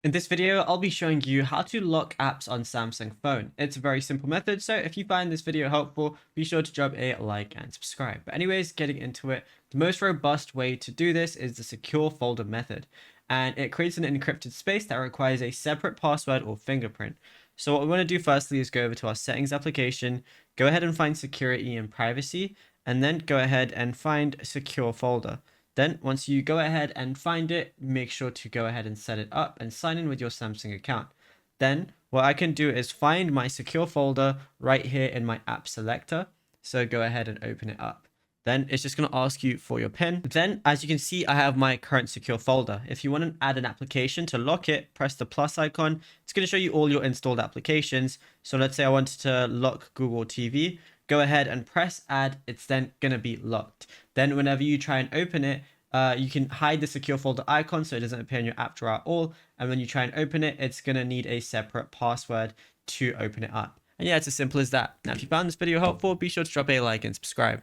In this video, I'll be showing you how to lock apps on Samsung phone. It's a very simple method, so if you find this video helpful, be sure to drop a like and subscribe. But anyways, getting into it, the most robust way to do this is the secure folder method, and it creates an encrypted space that requires a separate password or fingerprint. So what we want to do firstly is go over to our settings application, go ahead and find security and privacy, and then go ahead and find secure folder. Then once you go ahead and find it, make sure to go ahead and set it up and sign in with your Samsung account. Then what I can do is find my secure folder right here in my app selector. So go ahead and open it up. Then it's just going to ask you for your PIN. Then as you can see, I have my current secure folder. If you want to add an application to lock it, press the plus icon. It's going to show you all your installed applications. So let's say I wanted to lock Google TV. Go ahead and press add. It's then going to be locked. Then whenever you try and open it, you can hide the secure folder icon so it doesn't appear in your app drawer at all. And when you try and open it, it's going to need a separate password to open it up. And yeah, it's as simple as that. Now, if you found this video helpful, be sure to drop a like and subscribe.